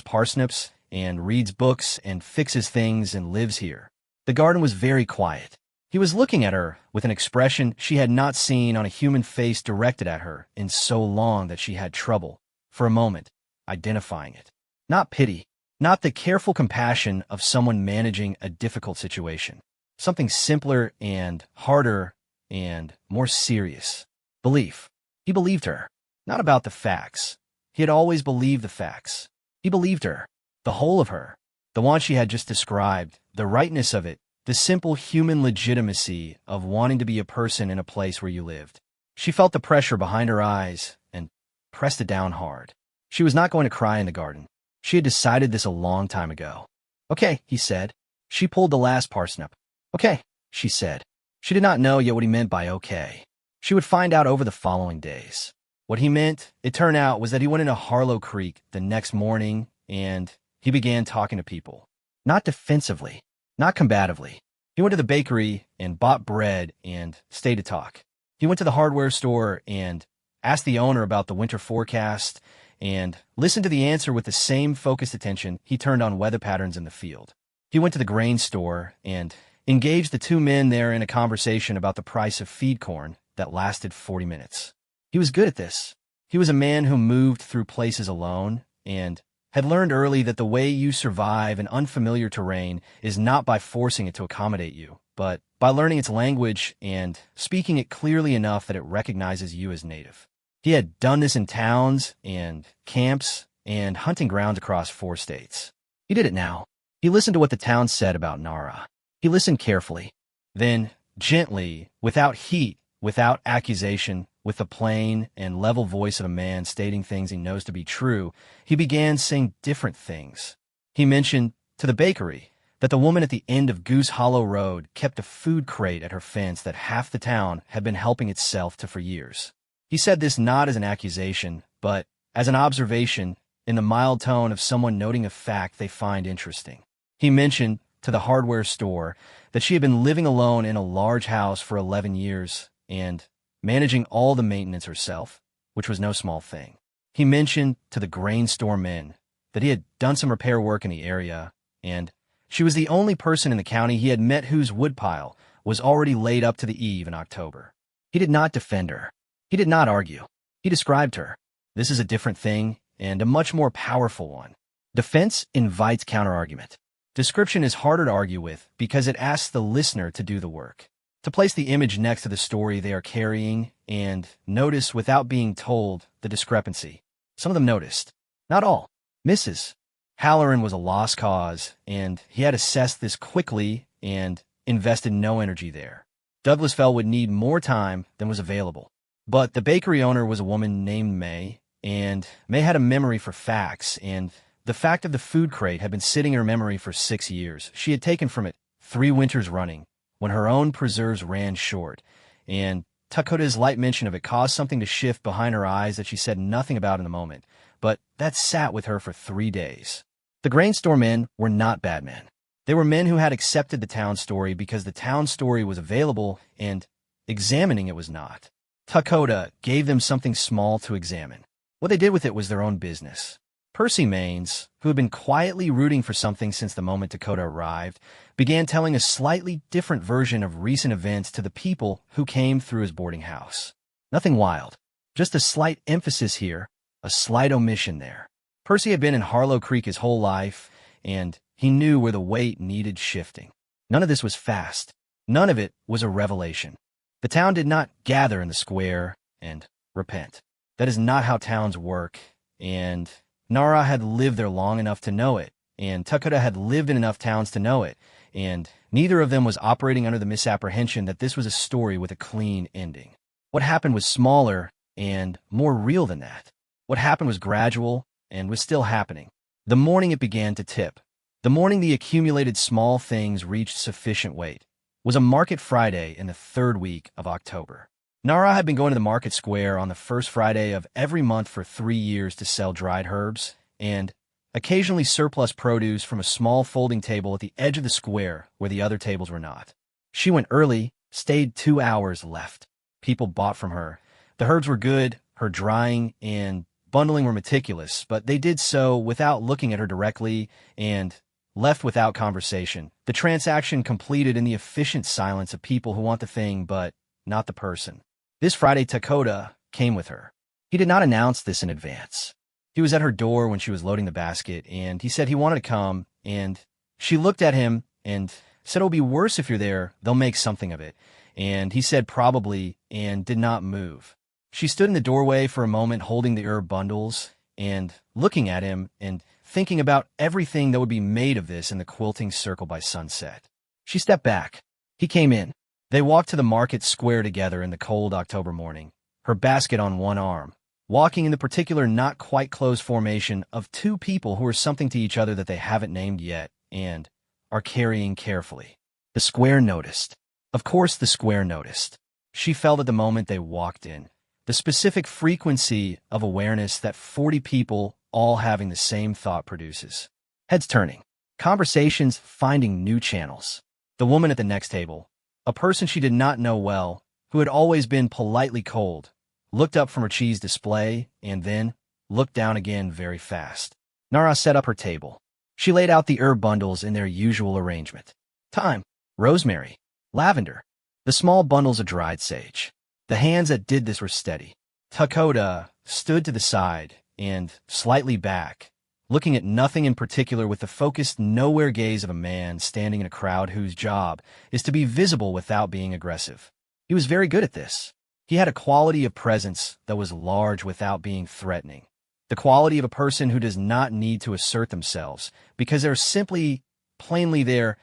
parsnips and reads books and fixes things and lives here." The garden was very quiet. He was looking at her with an expression she had not seen on a human face directed at her in so long that she had trouble, for a moment, identifying it. Not pity, not the careful compassion of someone managing a difficult situation. Something simpler and harder and more serious. Belief. He believed her. Not about the facts. He had always believed the facts. He believed her. The whole of her. The one she had just described. The rightness of it. The simple human legitimacy of wanting to be a person in a place where you lived. She felt the pressure behind her eyes and pressed it down hard. She was not going to cry in the garden. She had decided this a long time ago. "Okay," he said. She pulled the last parsnip. "Okay," she said. She did not know yet what he meant by okay. She would find out over the following days. What he meant, it turned out, was that he went into Harlow Creek the next morning and he began talking to people. Not defensively, not combatively. He went to the bakery and bought bread and stayed to talk. He went to the hardware store and asked the owner about the winter forecast, and listened to the answer with the same focused attention he turned on weather patterns in the field. He went to the grain store and engaged the two men there in a conversation about the price of feed corn that lasted 40 minutes. He was good at this. He was a man who moved through places alone and had learned early that the way you survive in unfamiliar terrain is not by forcing it to accommodate you, but by learning its language and speaking it clearly enough that it recognizes you as native. He had done this in towns and camps and hunting grounds across 4 states. He did it now. He listened to what the town said about Nara. He listened carefully. Then, gently, without heat, without accusation, with the plain and level voice of a man stating things he knows to be true, he began saying different things. He mentioned to the bakery that the woman at the end of Goose Hollow Road kept a food crate at her fence that half the town had been helping itself to for years. He said this not as an accusation, but as an observation in the mild tone of someone noting a fact they find interesting. He mentioned to the hardware store that she had been living alone in a large house for 11 years and managing all the maintenance herself, which was no small thing. He mentioned to the grain store men that he had done some repair work in the area, and she was the only person in the county he had met whose woodpile was already laid up to the eave in October. He did not defend her. He did not argue. He described her. This is a different thing, and a much more powerful one. Defense invites counterargument. Description is harder to argue with because it asks the listener to do the work, to place the image next to the story they are carrying and notice without being told the discrepancy. Some of them noticed. Not all. Mrs. Halloran was a lost cause, and he had assessed this quickly and invested no energy there. Douglas felt would need more time than was available. But the bakery owner was a woman named May, and May had a memory for facts, and the fact of the food crate had been sitting in her memory for 6 years. She had taken from it 3 winters running, when her own preserves ran short, and Takota's light mention of it caused something to shift behind her eyes that she said nothing about in the moment, but that sat with her for 3 days. The grain store men were not bad men. They were men who had accepted the town story because the town story was available and examining it was not. Takota gave them something small to examine. What they did with it was their own business. Percy Maines, who had been quietly rooting for something since the moment Dakota arrived, began telling a slightly different version of recent events to the people who came through his boarding house. Nothing wild, just a slight emphasis here, a slight omission there. Percy had been in Harlow Creek his whole life, and he knew where the weight needed shifting. None of this was fast. None of it was a revelation. The town did not gather in the square and repent. That is not how towns work, and Nara had lived there long enough to know it, and Takota had lived in enough towns to know it, and neither of them was operating under the misapprehension that this was a story with a clean ending. What happened was smaller and more real than that. What happened was gradual and was still happening. The morning it began to tip, the morning the accumulated small things reached sufficient weight, was a market Friday in the 3rd week of October. Nara had been going to the market square on the first Friday of every month for 3 years to sell dried herbs and occasionally surplus produce from a small folding table at the edge of the square where the other tables were not. She went early, stayed 2 hours, left. People bought from her. The herbs were good, her drying and bundling were meticulous, but they did so without looking at her directly and left without conversation. The transaction completed in the efficient silence of people who want the thing but not the person. This Friday, Takota came with her. He did not announce this in advance. He was at her door when she was loading the basket, and he said he wanted to come, and she looked at him and said, "It'll be worse if you're there. They'll make something of it." And he said, "Probably," and did not move. She stood in the doorway for a moment holding the herb bundles and looking at him and thinking about everything that would be made of this in the quilting circle by sunset. She stepped back. He came in. They walked to the market square together in the cold October morning, her basket on one arm, walking in the particular not quite closed formation of 2 people who are something to each other that they haven't named yet and are carrying carefully. The square noticed. Of course the square noticed. She felt at the moment they walked in the specific frequency of awareness that 40 people all having the same thought produces. Heads turning. Conversations finding new channels. The woman at the next table, a person she did not know well, who had always been politely cold, looked up from her cheese display, and then looked down again very fast. Nara set up her table. She laid out the herb bundles in their usual arrangement. Thyme, rosemary, lavender, the small bundles of dried sage. The hands that did this were steady. Dakota stood to the side and slightly back, looking at nothing in particular with the focused nowhere gaze of a man standing in a crowd whose job is to be visible without being aggressive. He was very good at this. He had a quality of presence that was large without being threatening. The quality of a person who does not need to assert themselves because they're simply, plainly there,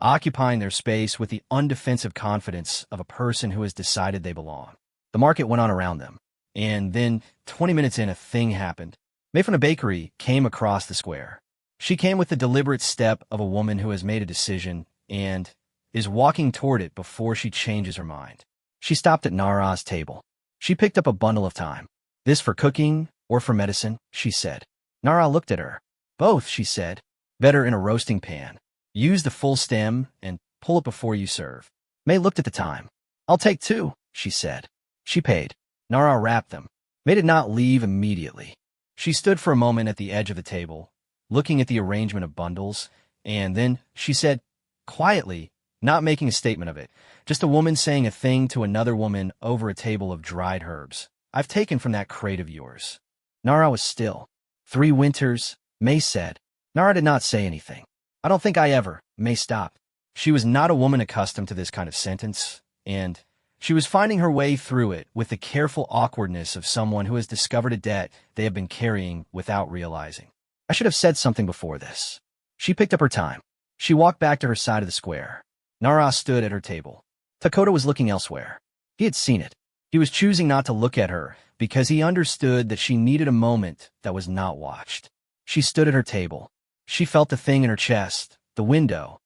occupying their space with the undefensive confidence of a person who has decided they belong. The market went on around them, and then 20 minutes in, a thing happened. May from the bakery came across the square. She came with the deliberate step of a woman who has made a decision and is walking toward it before she changes her mind. She stopped at Nara's table. She picked up a bundle of thyme. This for cooking or for medicine, she said. Nara looked at her. Both, she said. Better in a roasting pan. Use the full stem and pull it before you serve. May looked at the thyme. I'll take 2, she said. She paid. Nara wrapped them. May did not leave immediately. She stood for a moment at the edge of the table, looking at the arrangement of bundles, and then she said, quietly, not making a statement of it, just a woman saying a thing to another woman over a table of dried herbs. I've taken from that crate of yours. Nara was still. 3 winters, May said. Nara did not say anything. I don't think I ever, May stopped. She was not a woman accustomed to this kind of sentence, and she was finding her way through it with the careful awkwardness of someone who has discovered a debt they have been carrying without realizing. I should have said something before this. She picked up her thyme. She walked back to her side of the square. Nara stood at her table. Dakota was looking elsewhere. He had seen it. He was choosing not to look at her because he understood that she needed a moment that was not watched. She stood at her table. She felt the thing in her chest, the window,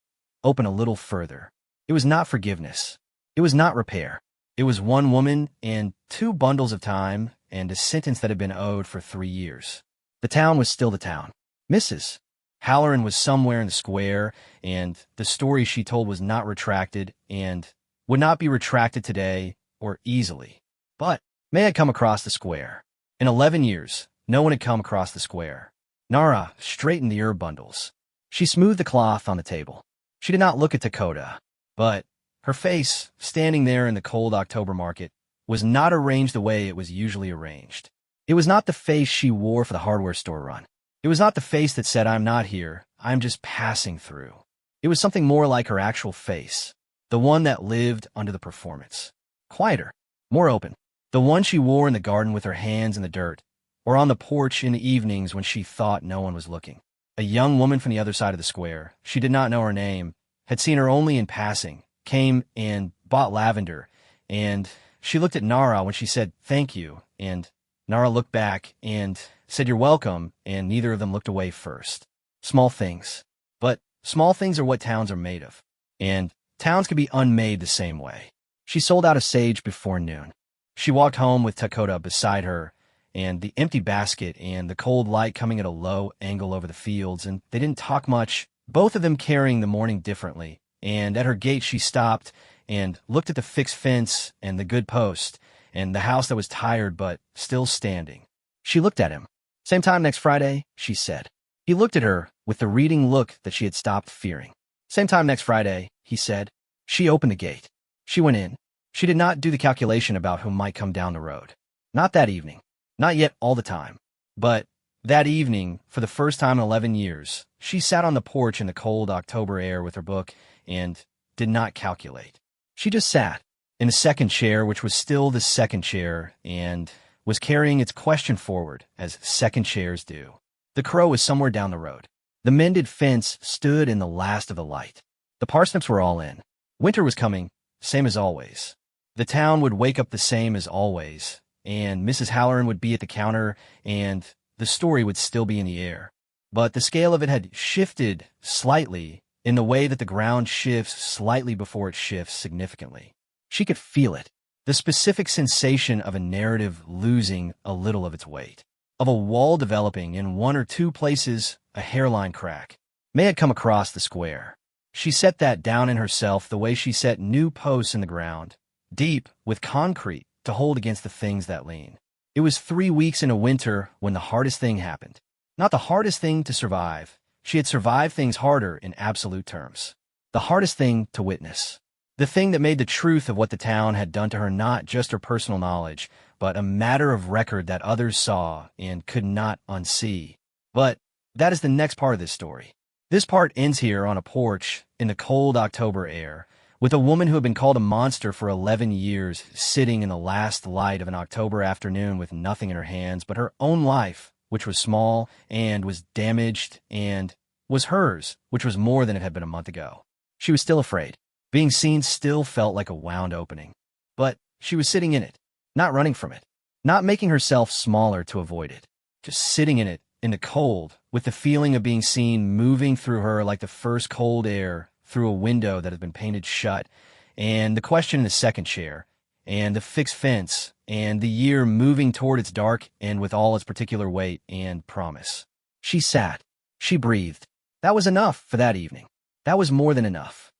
open a little further. It was not forgiveness. It was not repair. It was one woman and 2 bundles of thyme and a sentence that had been owed for 3 years. The town was still the town. Mrs. Halloran was somewhere in the square, and the story she told was not retracted and would not be retracted today or easily. But May had come across the square. In 11 years, no one had come across the square. Nara straightened the herb bundles. She smoothed the cloth on the table. She did not look at Dakota, but her face, standing there in the cold October market, was not arranged the way it was usually arranged. It was not the face she wore for the hardware store run. It was not the face that said, I'm not here, I'm just passing through. It was something more like her actual face, the one that lived under the performance. Quieter, more open, the one she wore in the garden with her hands in the dirt, or on the porch in the evenings when she thought no one was looking. A young woman from the other side of the square, she did not know her name, had seen her only in passing, came and bought lavender, and she looked at Nara when she said, thank you, and Nara looked back and said, you're welcome, and neither of them looked away first. Small things. But small things are what towns are made of, and towns can be unmade the same way. She sold out of sage before noon. She walked home with Dakota beside her, and the empty basket and the cold light coming at a low angle over the fields, and they didn't talk much, both of them carrying the morning differently, and at her gate she stopped and looked at the fixed fence and the good post, and the house that was tired but still standing. She looked at him. Same time next Friday, she said. He looked at her with the reading look that she had stopped fearing. Same time next Friday, he said. She opened the gate. She went in. She did not do the calculation about who might come down the road. Not that evening. Not yet all the time. But that evening, for the first time in 11 years, she sat on the porch in the cold October air with her book and did not calculate. She just sat in the second chair, which was still the second chair, and was carrying its question forward, as second chairs do. The crow was somewhere down the road. The mended fence stood in the last of the light. The parsnips were all in. Winter was coming, same as always. The town would wake up the same as always, and Mrs. Halloran would be at the counter, and the story would still be in the air. But the scale of it had shifted slightly in the way that the ground shifts slightly before it shifts significantly. She could feel it, the specific sensation of a narrative losing a little of its weight, of a wall developing in one or two places, a hairline crack. May had come across the square. She set that down in herself the way she set new posts in the ground, deep, with concrete, to hold against the things that lean. It was 3 weeks in a winter when the hardest thing happened. Not the hardest thing to survive. She had survived things harder in absolute terms. The hardest thing to witness. The thing that made the truth of what the town had done to her not just her personal knowledge, but a matter of record that others saw and could not unsee. But that is the next part of this story. This part ends here on a porch in the cold October air, with a woman who had been called a monster for 11 years sitting in the last light of an October afternoon with nothing in her hands but her own life, which was small and was damaged, and was hers, which was more than it had been a month ago. She was still afraid. Being seen still felt like a wound opening. But she was sitting in it, not running from it, not making herself smaller to avoid it, just sitting in it, in the cold, with the feeling of being seen moving through her like the first cold air through a window that had been painted shut, and the question in the second chair, and the fixed fence, and the year moving toward its dark end with all its particular weight and promise. She sat. She breathed. That was enough for that evening. That was more than enough.